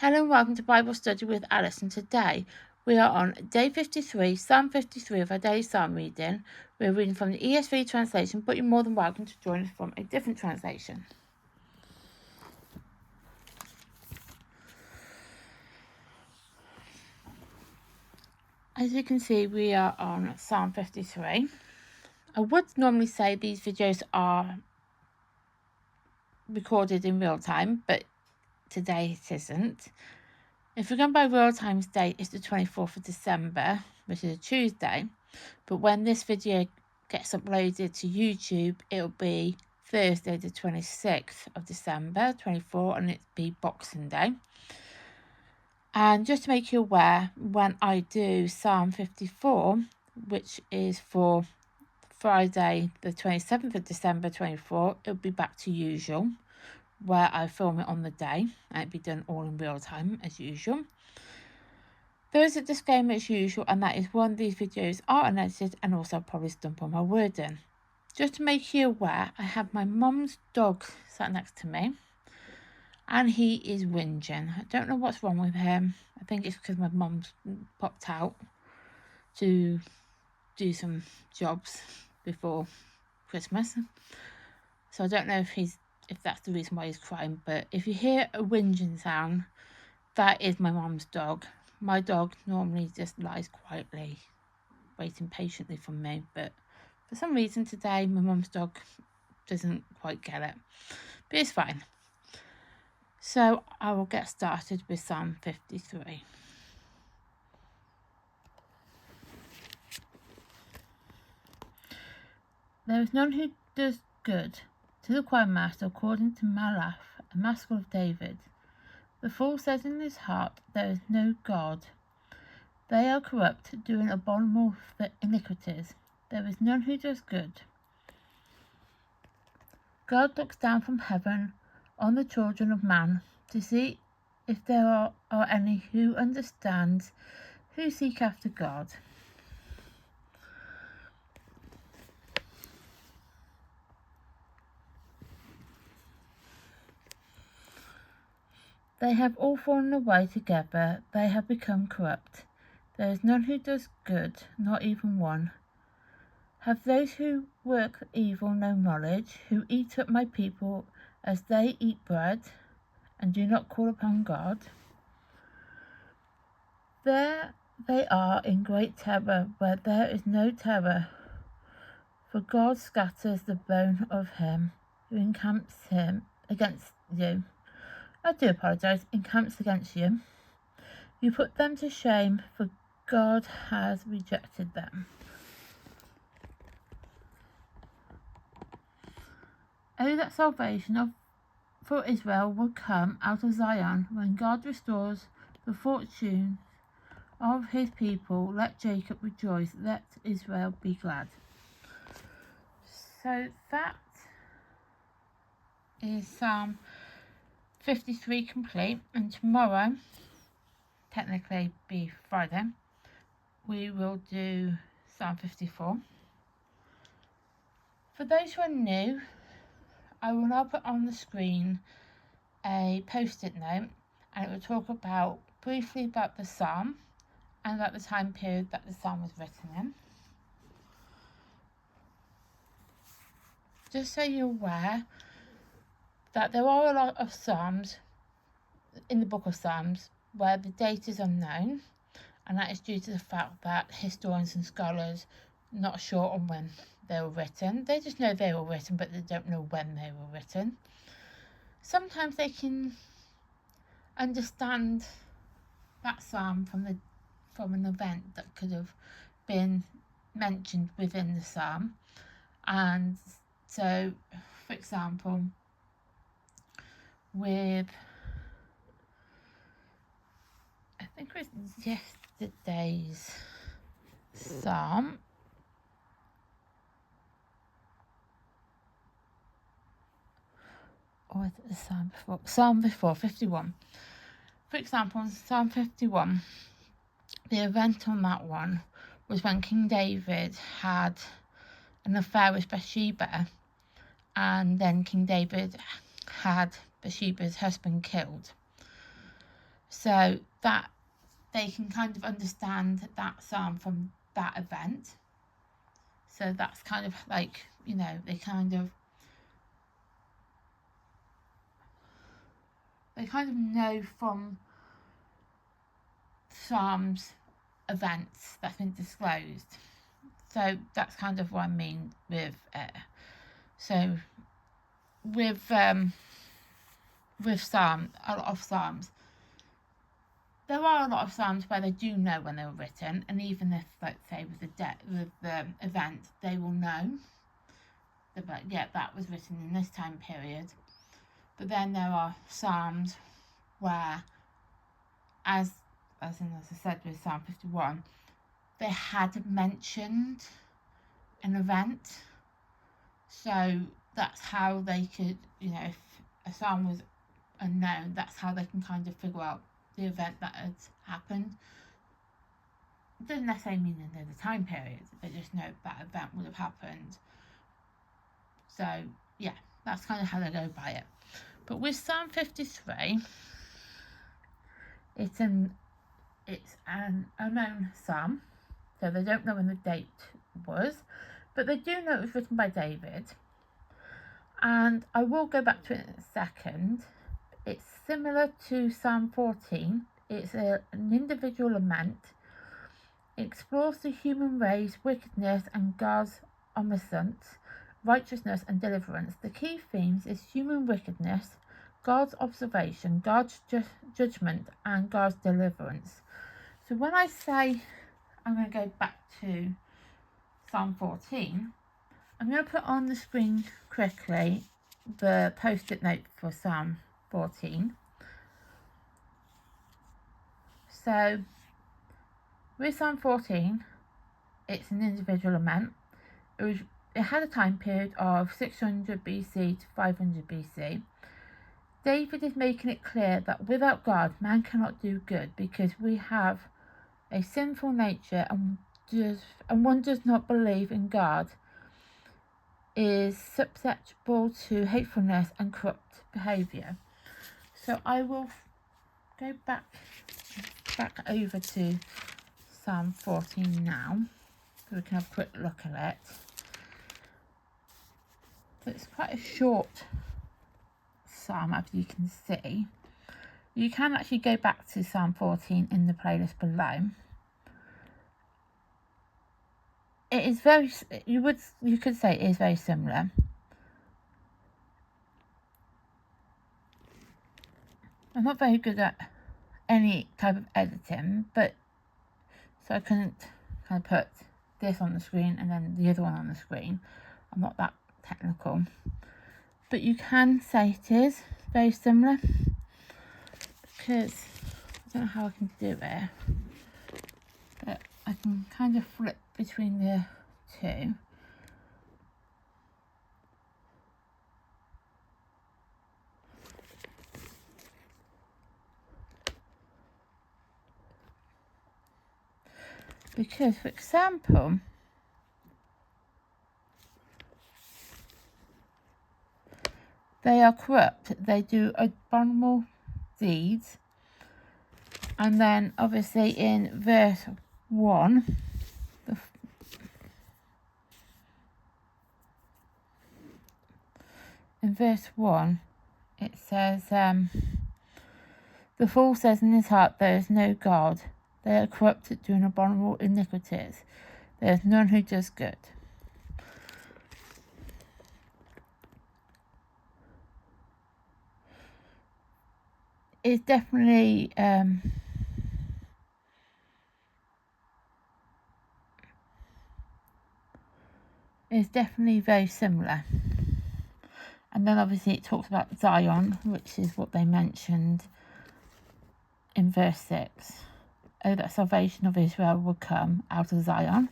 Hello and welcome to Bible Study with Alice, and today we are on day 53, Psalm 53 of our daily Psalm reading. We're reading from the ESV translation, but you're more than welcome to join us from a different translation. As you can see, we are on Psalm 53. I would normally say these videos are recorded in real time, but today it isn't. If we're going by real time's date, it's the 24th of December, which is a Tuesday. But when this video gets uploaded to YouTube, it'll be Thursday the 26th of December 24, and it'll be Boxing Day. And just to make you aware, when I do Psalm 54, which is for Friday the 27th of December 24, it'll be back to usual, where I film it on the day, and it'll be done all in real time as usual. There is a disclaimer as usual, and that is one, these videos are unedited and also probably stump on my wording. Just to make you aware, I have my mum's dog sat next to me, and he is whinging. I don't know what's wrong with him. I think it's because my mum's popped out to do some jobs before Christmas. So I don't know if that's the reason why he's crying, but if you hear a whinging sound, that is my mum's dog. My dog normally just lies quietly, waiting patiently for me, but for some reason today my mum's dog doesn't quite get it, but it's fine. So I will get started with Psalm 53. There is none who does good, to the choir master according to Malach, a maskil of David. The fool says in his heart, there is no God. They are corrupt, doing abominable iniquities. There is none who does good. God looks down from heaven on the children of man to see if there are any who understand, who seek after God. They have all fallen away together, they have become corrupt. There is none who does good, not even one. Have those who work evil no knowledge, who eat up my people as they eat bread, and do not call upon God? There they are in great terror, where there is no terror, for God scatters the bone of him who encamps him against you. I do apologise, encamps against you. You put them to shame, for God has rejected them. Oh, that salvation for Israel will come out of Zion, when God restores the fortune of his people. Let Jacob rejoice, let Israel be glad. So that is Psalm 53 complete, and tomorrow, technically be Friday, we will do Psalm 54. For those who are new, I will now put on the screen a post-it note, and it will talk briefly about the psalm and about the time period that the psalm was written in. Just so you're aware that there are a lot of psalms in the book of Psalms where the date is unknown, and that is due to the fact that historians and scholars are not sure on when they were written. They just know they were written, but they don't know when they were written. Sometimes they can understand that psalm from an event that could have been mentioned within the psalm. And so, for example, with, I think it was yesterday's psalm, or is it the psalm before? Psalm before, 51. For example, in Psalm 51, the event on that one was when King David had an affair with Bathsheba, and then King David had Bathsheba's husband killed. so that they can kind of understand that psalm from that event. So that's kind of like, you know, they kind of know from Psalms events that's been disclosed. So that's kind of what I mean with so with Psalm, a lot of Psalms, there are a lot of Psalms where they do know when they were written, and even if, like, say, with the event, they will know that, yeah, that was written in this time period. But then there are Psalms where, as I said with Psalm 51, they had mentioned an event, so that's how they could, you know, if a psalm was unknown, that's how they can kind of figure out the event that had happened. It doesn't necessarily mean they know the time period, they just know that event would have happened. So yeah, that's kind of how they go by it. But with Psalm 53, it's an unknown psalm, so they don't know when the date was, but they do know it was written by David. And I will go back to it in a second. It's similar to Psalm 14. It's an individual lament. It explores the human race, wickedness, and God's omniscience, righteousness, and deliverance. The key themes is human wickedness, God's observation, God's judgment, and God's deliverance. So when I say I'm going to go back to Psalm 14, I'm going to put on the screen quickly the post-it note for Psalm 14. So with Psalm 14, it's an individual lament. It had a time period of 600 BC to 500 BC. David is making it clear that without God, man cannot do good, because we have a sinful nature, and one does not believe in God is susceptible to hatefulness and corrupt behaviour. So I will go back over to Psalm 14 now, so we can have a quick look at it. So it's quite a short psalm, as you can see. You can actually go back to Psalm 14 in the playlist below. It is very, you could say it is very similar. I'm not very good at any type of editing, but so I couldn't kind of put this on the screen and then the other one on the screen. I'm not that technical, but you can say it is very similar, because I don't know how I can do it, but I can kind of flip between the two. Because, for example, they are corrupt, they do abominable deeds, and then obviously in verse 1, it says, the fool says in his heart, there is no God. They are corrupted, doing abominable iniquities. There is none who does good. It's definitely very similar. And then obviously it talks about Zion, which is what they mentioned in verse 6. Oh, that salvation of Israel will come out of Zion.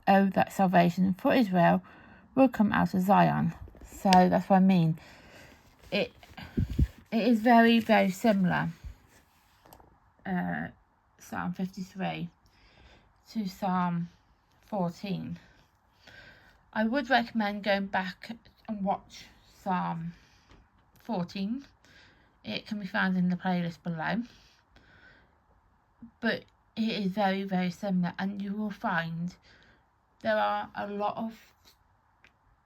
Oh, that salvation for Israel will come out of Zion. So that's what I mean. It is very, very similar, Psalm 53 to Psalm 14. I would recommend going back and watch Psalm 14 it can be found in the playlist below. But it is very, very similar, and you will find there are a lot of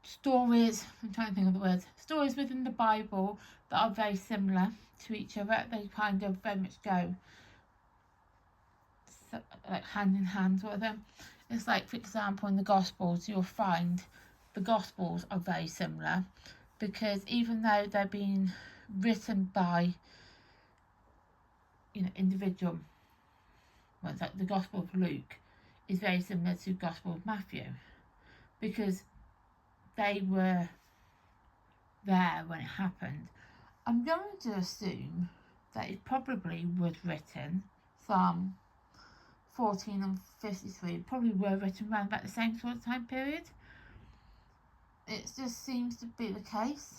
stories, I'm trying to think of the words, stories within the Bible that are very similar to each other. They kind of very much go like hand in hand with them. It's like, for example, in the Gospels, you'll find the Gospels are very similar, because even though they're being written by, you know, individual, well, it's like the Gospel of Luke is very similar to the Gospel of Matthew, because they were there when it happened. I'm going to assume that it probably was written, Psalm 14 and 53 probably were written around about the same sort of time period. It just seems to be the case,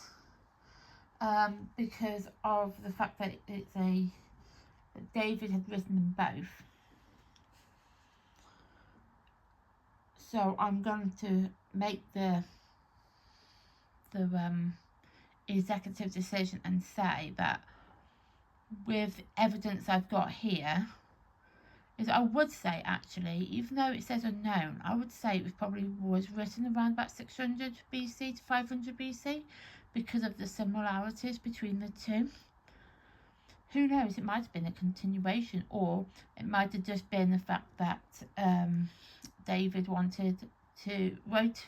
because of the fact that that David had written them both. So I'm going to make the executive decision and say that with evidence I've got here, is I would say, actually, even though it says unknown, I would say it probably was written around about 600 BC to 500 BC, because of the similarities between the two. Who knows, it might have been a continuation, or it might have just been the fact that David wanted to write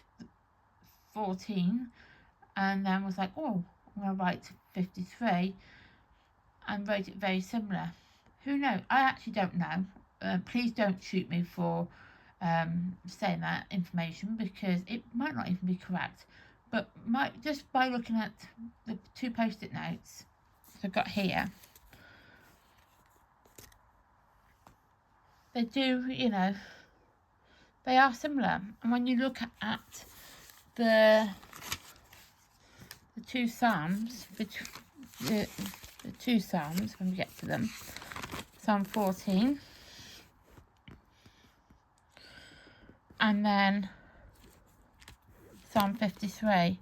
14 and then was like, oh, I'm going to write 53, and wrote it very similar. Who knows? I actually don't know. Please don't shoot me for saying that information, because it might not even be correct. But just by looking at the 2 post-it notes I've got here, they do, you know, they are similar. And when you look at the 2 Psalms, the 2 Psalms, when we get to them, Psalm 14, and then Psalm 53,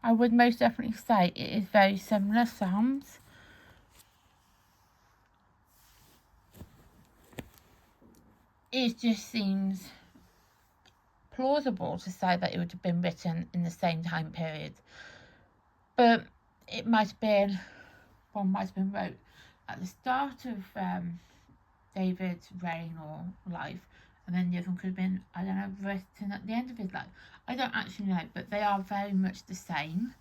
I would most definitely say it is very similar Psalms. It just seems plausible to say that it would have been written in the same time period. But it might have been, one might have been wrote at the start of David's reign or life, and then the other one could have been, I don't know, written at the end of his life. I don't actually know, but they are very much the same,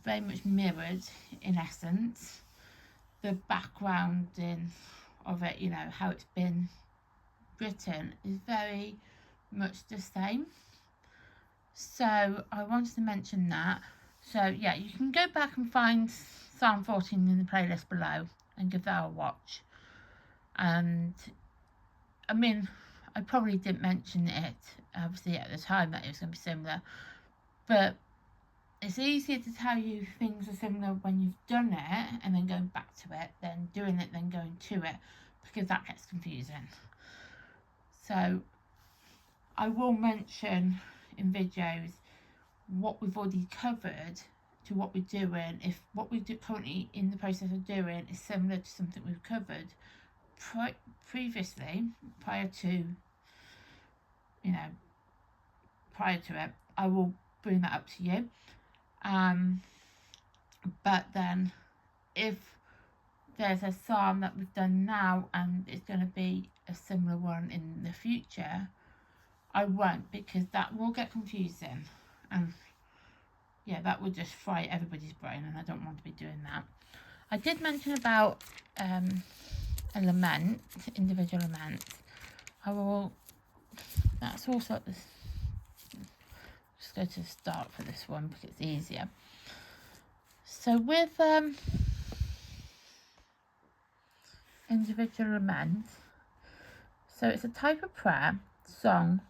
very much mirrored in essence. The background of it, you know, how it's been written, is very much the same. So I wanted to mention that. So yeah, you can go back and find Psalm 14 in the playlist below and give that a watch. And I mean, I probably didn't mention it obviously at the time that it was going to be similar, but it's easier to tell you things are similar when you've done it and then going back to it than doing it then going to it, because that gets confusing. So I will mention in videos what we've already covered to what we're doing, if what we're currently in the process of doing is similar to something we've covered previously, prior to it, I will bring that up to you. But then if there's a psalm that we've done now and it's going to be a similar one in the future, I won't, because that will get confusing, and yeah, that would just fry everybody's brain, and I don't want to be doing that. I did mention about a lament, individual lament. That's also this. Just go to the start for this one because it's easier. So with individual lament, so it's a type of prayer, song,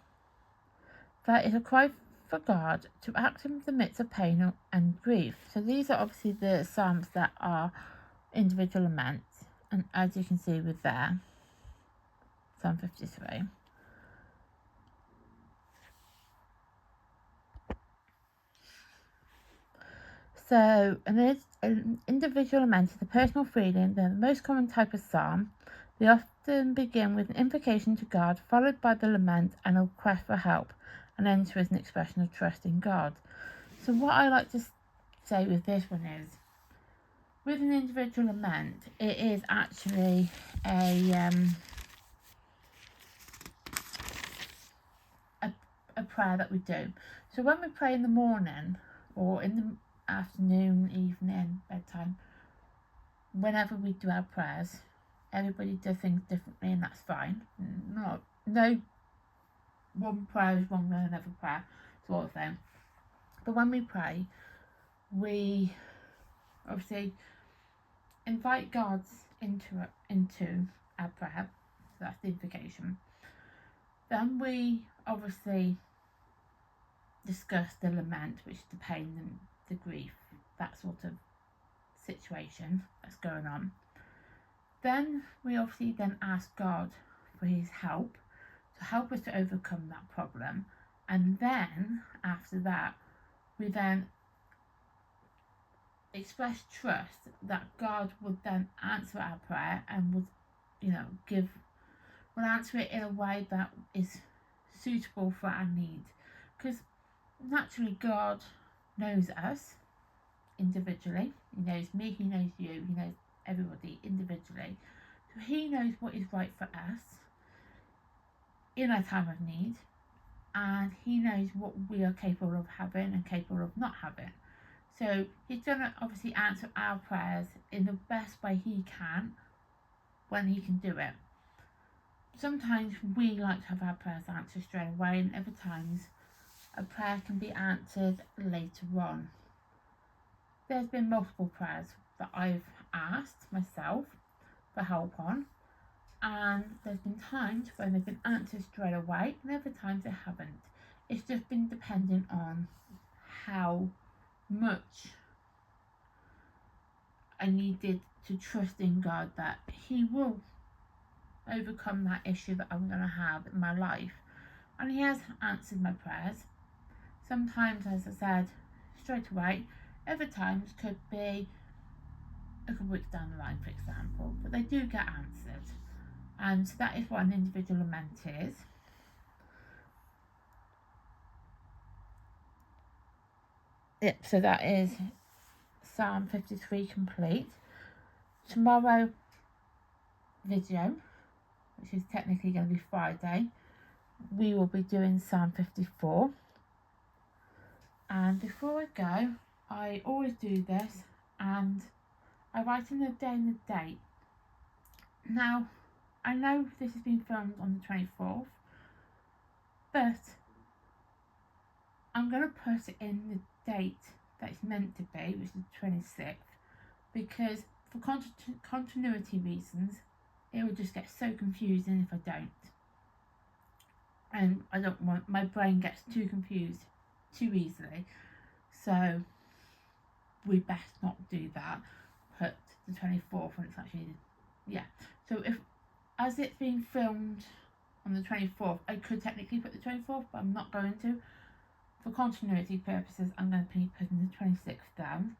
that is a cry for God to act in the midst of pain and grief. So these are obviously the psalms that are individual laments, and as you can see with there, Psalm 53. So An individual lament is a personal feeling. They're the most common type of psalm. They often begin with an invocation to God, followed by the lament and a request for help, and ends with an expression of trust in God. So what I like to say with this one is, with an individual lament, it is actually a prayer that we do. So when we pray in the morning or in the afternoon, evening, bedtime, whenever we do our prayers, everybody does things differently, and that's fine. No one prayer is wrong than another prayer, sort of thing. But when we pray, we obviously invite God into our prayer. So that's the invocation. Then we obviously discuss the lament, which is the pain and the grief, that sort of situation that's going on. Then we obviously then ask God for his help to help us to overcome that problem, and then after that we then express trust that God would then answer our prayer and would answer it in a way that is suitable for our needs, because naturally God knows us individually. He knows me, he knows you, he knows everybody individually, so he knows what is right for us in our time of need, and he knows what we are capable of having and capable of not having. So he's going to obviously answer our prayers in the best way he can when he can do it. Sometimes we like to have our prayers answered straight away, and other times a prayer can be answered later on. There's been multiple prayers that I've asked myself for help on, and there's been times when they've been answered straight away, and other times they haven't. It's just been dependent on how much I needed to trust in God that he will overcome that issue that I'm going to have in my life. And he has answered my prayers. Sometimes, as I said, straight away. Other times could be a couple weeks down the line, for example. But they do get answered. And that is what an individual lament is. Yep, so that is Psalm 53 complete. Tomorrow video, which is technically going to be Friday, we will be doing Psalm 54. And before I go, I always do this, and I write in the day and the date. Now, I know this has been filmed on the 24th, but I'm going to put it in the date that it's meant to be, which is the 26th, because for continuity reasons, it will just get so confusing if I don't. And I don't want, my brain gets too confused too easily. So we best not do that. Put the 24th when it's actually, So if, as it's being filmed on the 24th, I could technically put the 24th, but I'm not going to. For continuity purposes, I'm going to be putting the 26th down.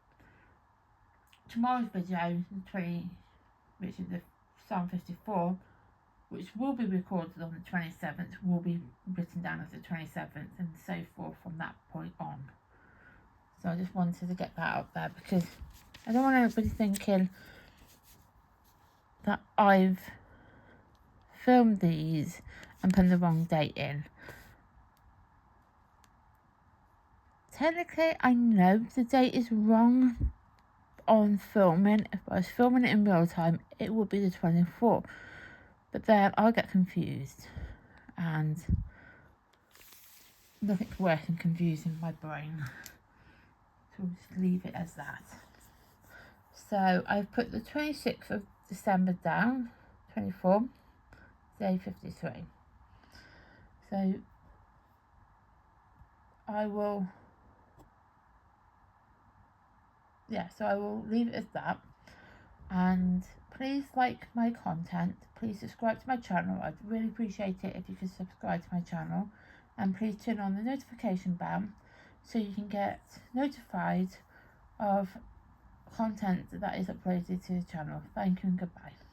Tomorrow's video, which is the Psalm 54, which will be recorded on the 27th, will be written down as the 27th, and so forth from that point on. So I just wanted to get that out there, because I don't want anybody thinking that I've filmed these and put the wrong date in. Technically, I know the date is wrong on filming. If I was filming it in real time, it would be the 24th. But then I'll get confused, and nothing's worse than confusing my brain. So we'll just leave it as that. So I've put the 26th of December down, 24, day 53. So I will leave it as that. And please like my content, please subscribe to my channel. I'd really appreciate it if you could subscribe to my channel, and please turn on the notification bell so you can get notified of content that is uploaded to the channel. Thank you and goodbye.